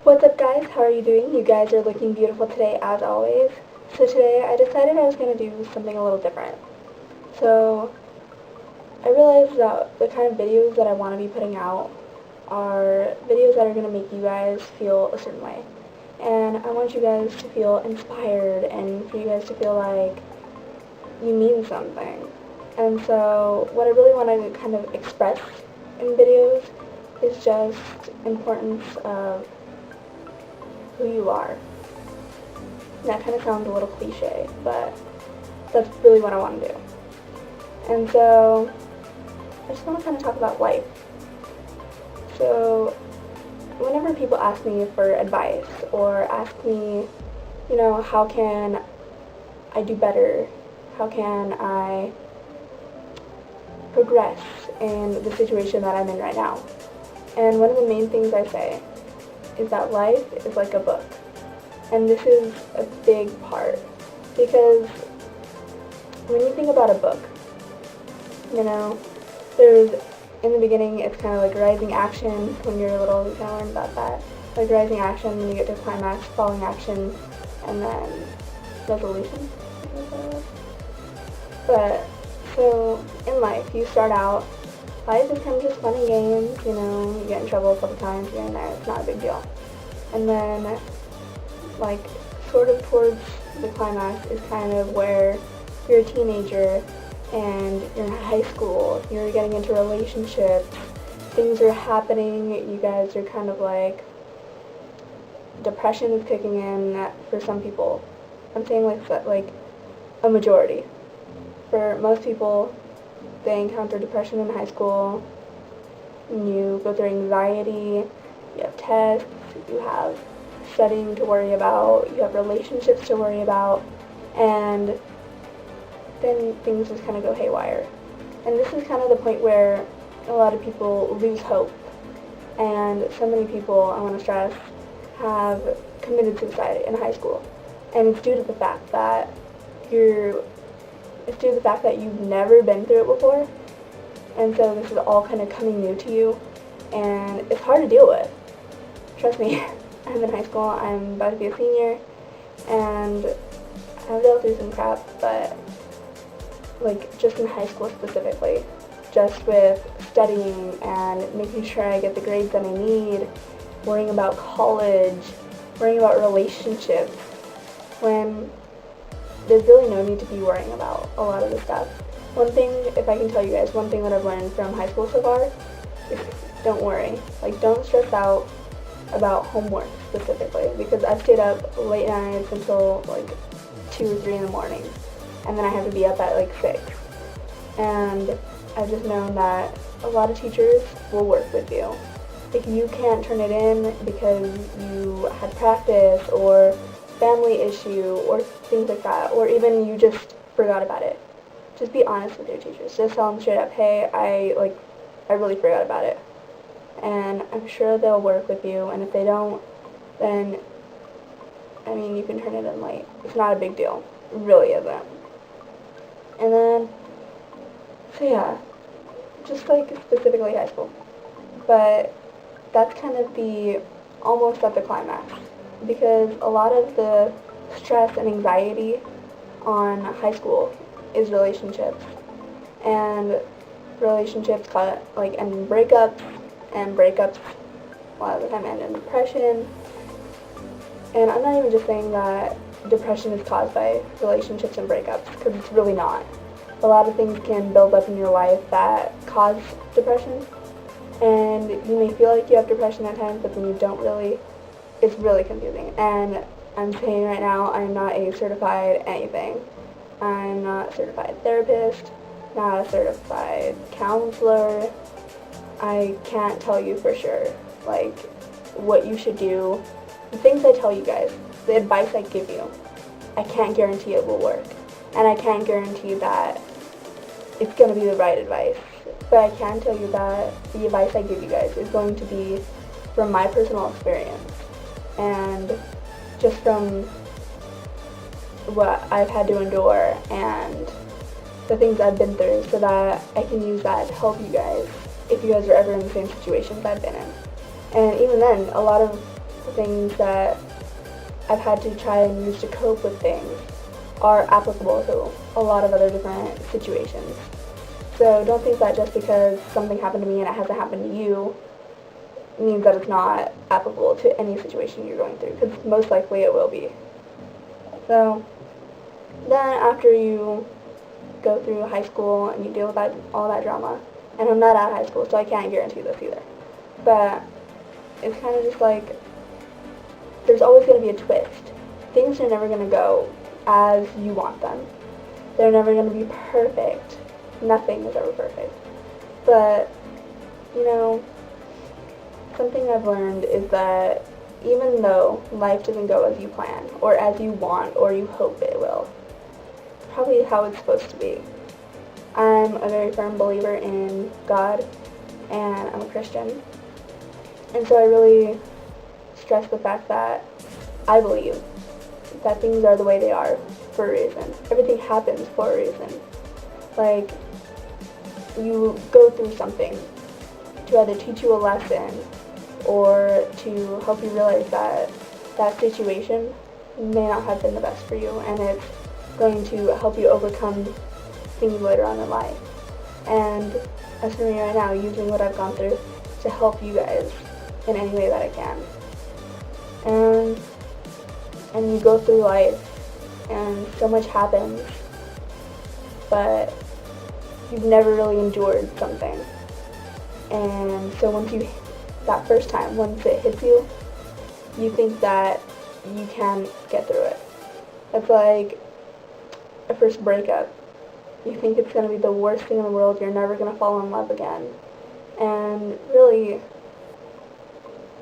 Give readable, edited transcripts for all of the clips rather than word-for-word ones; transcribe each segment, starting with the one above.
What's up guys, how are you doing? You guys are looking beautiful today as always. So today I decided I was going to do something a little different. So I realized that the kind of videos that I want to be putting out are videos that are going to make you guys feel a certain way. And I want you guys to feel inspired and for you guys to feel like you mean something. And so what I really want to kind of express in videos is just importance of who you are. That kind of sounds a little cliche, but that's really what I want to do. And so I just want to kind of talk about life. So whenever people ask me for advice or ask me, how can I do better? How can I progress in the situation that I'm in right now? And one of the main things I say is that life is like a book. And this is a big part because when you think about a book, there's, in the beginning, it's kind of like rising action. When you're little, you kind of learn about that. Like rising action, then you get to climax, falling action, and then resolution. I think that's what it is. But, so, in life, you start out, life is kind of just fun and games, you get in trouble a couple times here and there, it's not a big deal. And then, sort of towards the climax is kind of where you're a teenager and you're in high school, you're getting into relationships, things are happening, you guys are kind of like, depression is kicking in for some people. I'm saying like a majority. For most people, they encounter depression in high school, you go through anxiety, you have tests, you have studying to worry about, you have relationships to worry about, and then things just kind of go haywire. And this is kind of the point where a lot of people lose hope. And so many people, I want to stress, have committed suicide in high school. And it's due to the fact that you've never been through it before. And so this is all kind of coming new to you. And it's hard to deal with. Trust me, I'm in high school, I'm about to be a senior, and I've dealt through some crap, but just in high school specifically, just with studying and making sure I get the grades that I need, worrying about college, worrying about relationships, when there's really no need to be worrying about a lot of this stuff. One thing, if I can tell you guys, one thing that I've learned from high school so far is don't worry. Don't stress out about homework specifically, because I've stayed up late nights until 2 or 3 in the morning, and then I have to be up at 6. And I've just known that a lot of teachers will work with you. If you can't turn it in because you had practice or family issue or things like that, or even you just forgot about it, just be honest with your teachers. Just tell them straight up, hey, I really forgot about it. And I'm sure they'll work with you, and if they don't, then, you can turn it in late. It's not a big deal. It really isn't. And then, so yeah, just specifically high school. But that's kind of almost at the climax, because a lot of the stress and anxiety on high school is relationships. And relationships end breakups, and breakups a lot of the time end in depression. And I'm not even just saying that depression is caused by relationships and breakups, because it's really not. A lot of things can build up in your life that cause depression, and you may feel like you have depression at times, but then you don't really. It's really confusing. And I'm saying right now, I'm not a certified anything. I'm not a certified therapist, not a certified counselor. I can't tell you for sure, what you should do. The things I tell you guys, the advice I give you, I can't guarantee it will work. And I can't guarantee that it's going to be the right advice. But I can tell you that the advice I give you guys is going to be from my personal experience. And just from what I've had to endure and the things I've been through, so that I can use that to help you guys if you guys are ever in the same situations I've been in. And even then, a lot of the things that I've had to try and use to cope with things are applicable to a lot of other different situations. So don't think that just because something happened to me and it hasn't happened to you means that it's not applicable to any situation you're going through, because most likely it will be. So then after you go through high school and you deal with all that drama, and I'm not out of high school, so I can't guarantee this either, but it's kind of just like there's always going to be a twist. Things are never going to go as you want them. They're never going to be perfect. Nothing is ever perfect. But, something I've learned is that even though life doesn't go as you plan, or as you want, or you hope it will, it's probably how it's supposed to be. I'm a very firm believer in God, and I'm a Christian. And so I really stress the fact that I believe that things are the way they are for a reason. Everything happens for a reason. Like, you go through something to either teach you a lesson or to help you realize that that situation may not have been the best for you, and it's going to help you overcome things later on in life. And as for me right now, using what I've gone through to help you guys in any way that I can. And you go through life, and so much happens, but you've never really endured something. And so once it hits you, you think that you can get through it. It's like a first breakup. You think it's going to be the worst thing in the world, you're never going to fall in love again. And really,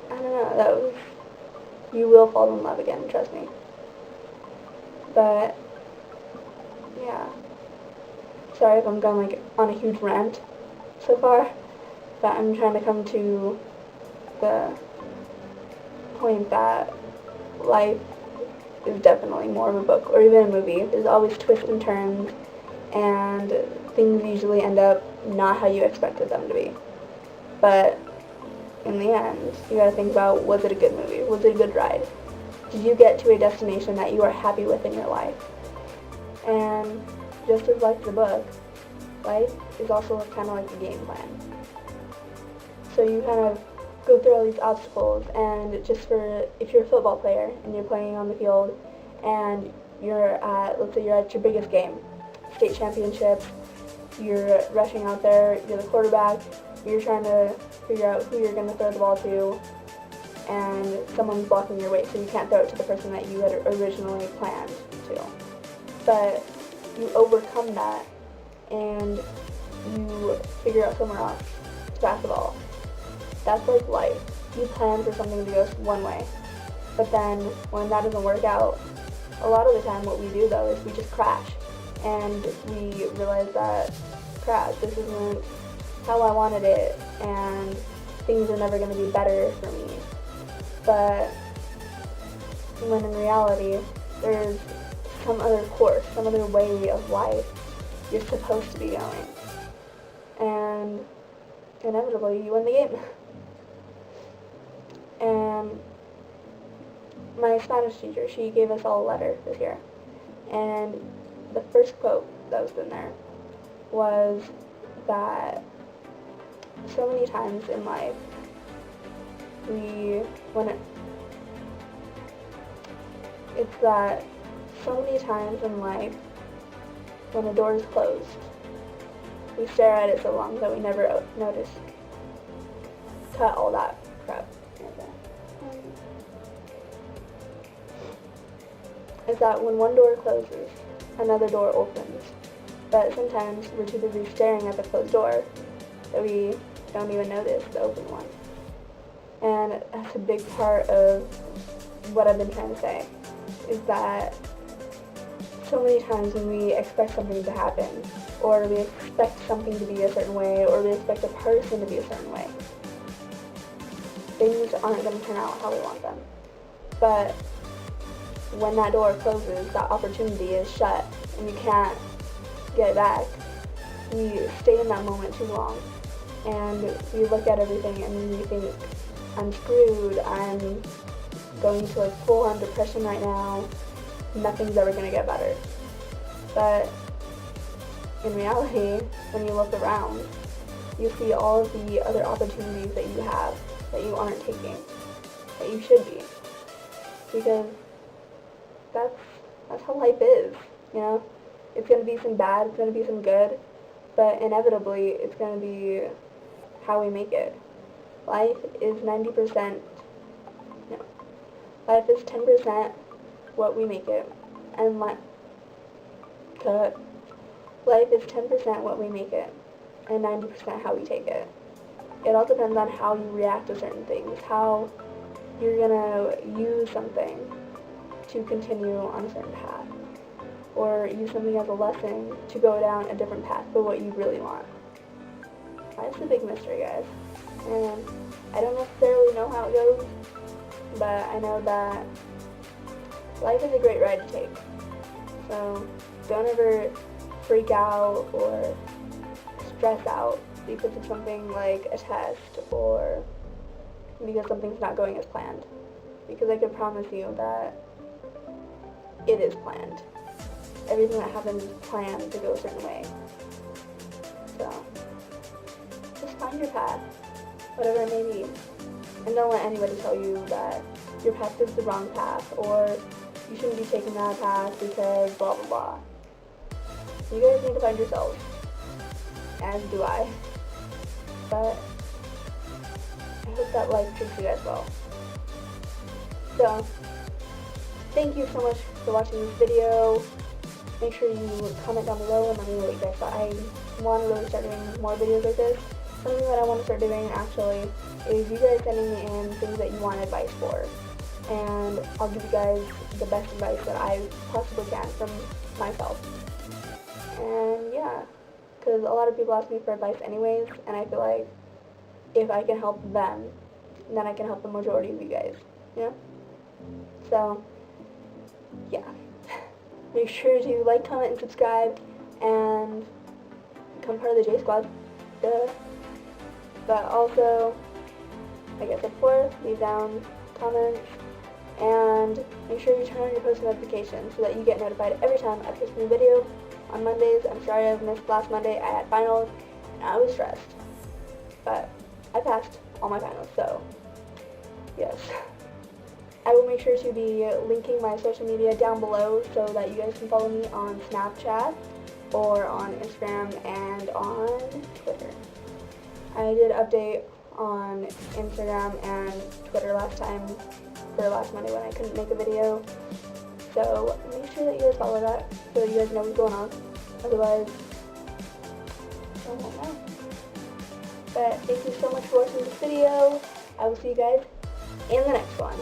I don't know, you will fall in love again, trust me. But, yeah. Sorry if I'm going on a huge rant so far, but I'm trying to come to the point that life is definitely more of a book, or even a movie. There's always twists and turns, and things usually end up not how you expected them to be. But in the end, you gotta think about, was it a good movie? Was it a good ride? Did you get to a destination that you are happy with in your life? And just as like the book, life is also kind of like a game plan. So you kind of go through all these obstacles, and if you're a football player and you're playing on the field and let's say you're at your biggest game, state championship, you're rushing out there, you're the quarterback, you're trying to figure out who you're going to throw the ball to, and someone's blocking your way, so you can't throw it to the person that you had originally planned to. But you overcome that, and you figure out somewhere else to pass the ball. That's like life. You plan for something to go one way, but then when that doesn't work out, a lot of the time what we do though is we just crash, and we realize that, crap, this isn't how I wanted it, and things are never going to be better for me. But when in reality, there's some other course, some other way of life you're supposed to be going. And inevitably, you win the game. And my Spanish teacher, she gave us all a letter this year. And the first quote that was in there was that so many times in life, when a door is closed, we stare at it so long that we never notice. Cut all that crap. Is that when one door closes, another door opens. But sometimes we're too busy staring at the closed door that we don't even notice the open one. And that's a big part of what I've been trying to say, is that so many times when we expect something to happen, or we expect something to be a certain way, or we expect a person to be a certain way, things aren't going to turn out how we want them. But when that door closes, that opportunity is shut, and you can't get it back. We stay in that moment too long, and we look at everything and we think, I'm screwed, I'm going into like full-on depression right now. Nothing's ever going to get better. But in reality, when you look around, you see all of the other opportunities that you have that you aren't taking, that you should be. Because that's how life is, you know? It's going to be some bad, it's going to be some good, but inevitably it's going to be how we make it. Life is 90%, no, life is 10% what we make it, and life is 10% what we make it, and 90% how we take it. It all depends on how you react to certain things, how you're gonna use something to continue on a certain path, or use something as a lesson to go down a different path for what you really want. Life's a big mystery, guys, and I don't necessarily know how it goes, but I know that life is a great ride to take. So don't ever freak out or stress out because of something like a test or because something's not going as planned. Because I can promise you that it is planned. Everything that happens is planned to go a certain way. So just find your path, whatever it may be. And don't let anybody tell you that your path is the wrong path or you shouldn't be taking that path because blah blah blah. You guys need to find yourselves, as do I. But I hope that life treats you guys well. So, thank you so much for watching this video. Make sure you comment down below and let me know what you guys thought. I want to really start doing more videos like this. Something that I want to start doing actually is you guys sending me in things that you want advice for. And I'll give you guys the best advice that I possibly can from myself. And yeah, because a lot of people ask me for advice anyways, and I feel like if I can help them, then I can help the majority of you guys, you know? So, yeah. Make sure to like, comment, and subscribe, and become part of the J Squad. Duh. But also, like I said before, leave down comments, and make sure you turn on your post notifications so that you get notified every time I post a new video. On Mondays, I'm sorry I missed last Monday, I had finals, and I was stressed. But I passed all my finals, so yes. I will make sure to be linking my social media down below so that you guys can follow me on Snapchat or on Instagram and on Twitter. I did update on Instagram and Twitter last Monday when I couldn't make a video. So make sure that you guys follow that so you guys know what's going on. Otherwise, I don't know. But thank you so much for watching this video. I will see you guys in the next one.